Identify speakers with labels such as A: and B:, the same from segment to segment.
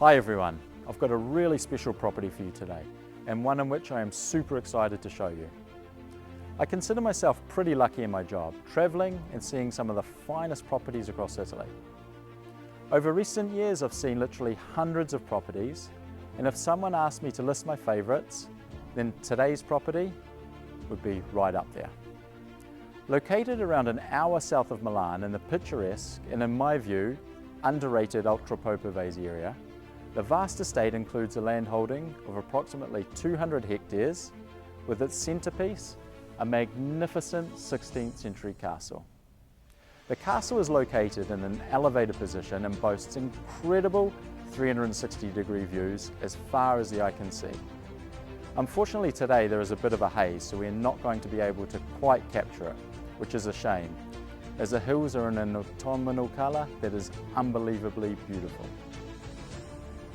A: Hi everyone, I've got a really special property for you today, and one in which I am super excited to show you. I consider myself pretty lucky in my job, travelling and seeing some of the finest properties across Italy. Over recent years I've seen literally hundreds of properties, and if someone asked me to list my favourites, then today's property would be right up there. Located around an hour south of Milan in the picturesque and, in my view, underrated Oltrepo Pavia area, the vast estate includes a land holding of approximately 200 hectares, with its centrepiece, a magnificent 16th century castle. The castle is located in an elevated position and boasts incredible 360-degree views as far as the eye can see. Unfortunately today there is a bit of a haze, so we're not going to be able to quite capture it, which is a shame, as the hills are in an autumnal colour that is unbelievably beautiful.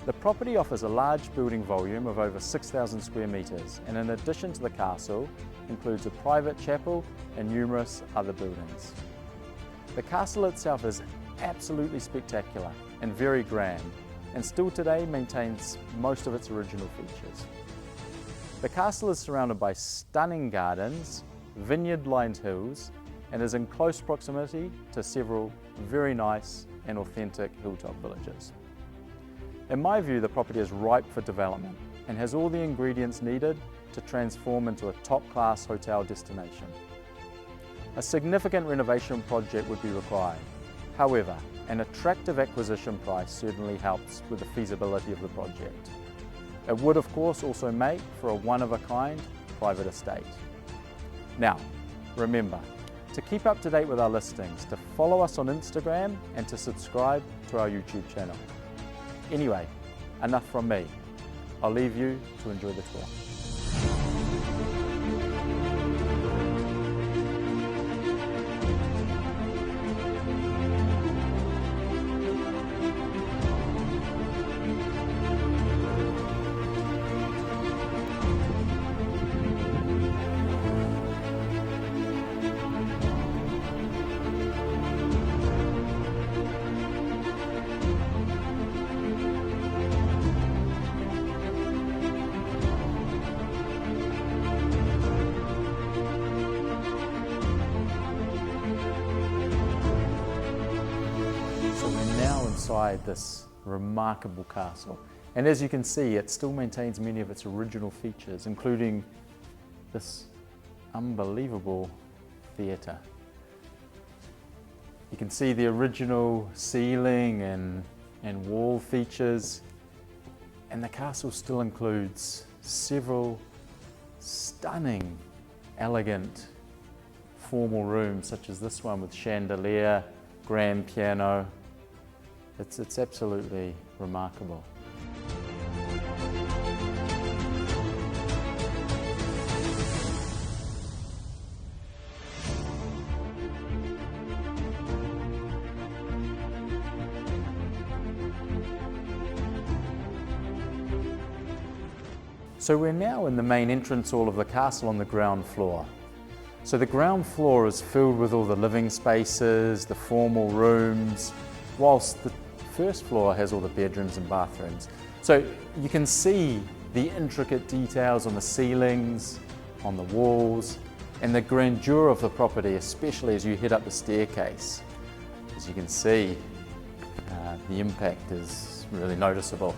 A: The property offers a large building volume of over 6,000 square metres, and in addition to the castle, includes a private chapel and numerous other buildings. The castle itself is absolutely spectacular and very grand, and still today maintains most of its original features. The castle is surrounded by stunning gardens, vineyard-lined hills, and is in close proximity to several very nice and authentic hilltop villages. In my view, the property is ripe for development and has all the ingredients needed to transform into a top-class hotel destination. A significant renovation project would be required. However, an attractive acquisition price certainly helps with the feasibility of the project. It would of course also make for a one-of-a-kind private estate. Now, remember, to keep up to date with our listings, to follow us on Instagram and to subscribe to our YouTube channel. Anyway, enough from me. I'll leave you to enjoy the tour. Inside this remarkable castle, and as you can see, it still maintains many of its original features, including this unbelievable theatre. You can see the original ceiling and wall features, and the castle still includes several stunning, elegant, formal rooms, such as this one with chandelier, grand piano. It's absolutely remarkable. So we're now in the main entrance hall of the castle on the ground floor. So the ground floor is filled with all the living spaces, the formal rooms, whilst the first floor has all the bedrooms and bathrooms. So you can see the intricate details on the ceilings, on the walls, and the grandeur of the property, especially as you head up the staircase. As you can see, the impact is really noticeable.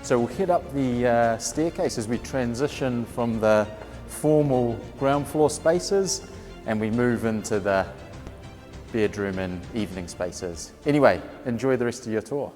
A: So we'll head up the staircase as we transition from the formal ground floor spaces and we move into the bedroom and evening spaces. Anyway, enjoy the rest of your tour.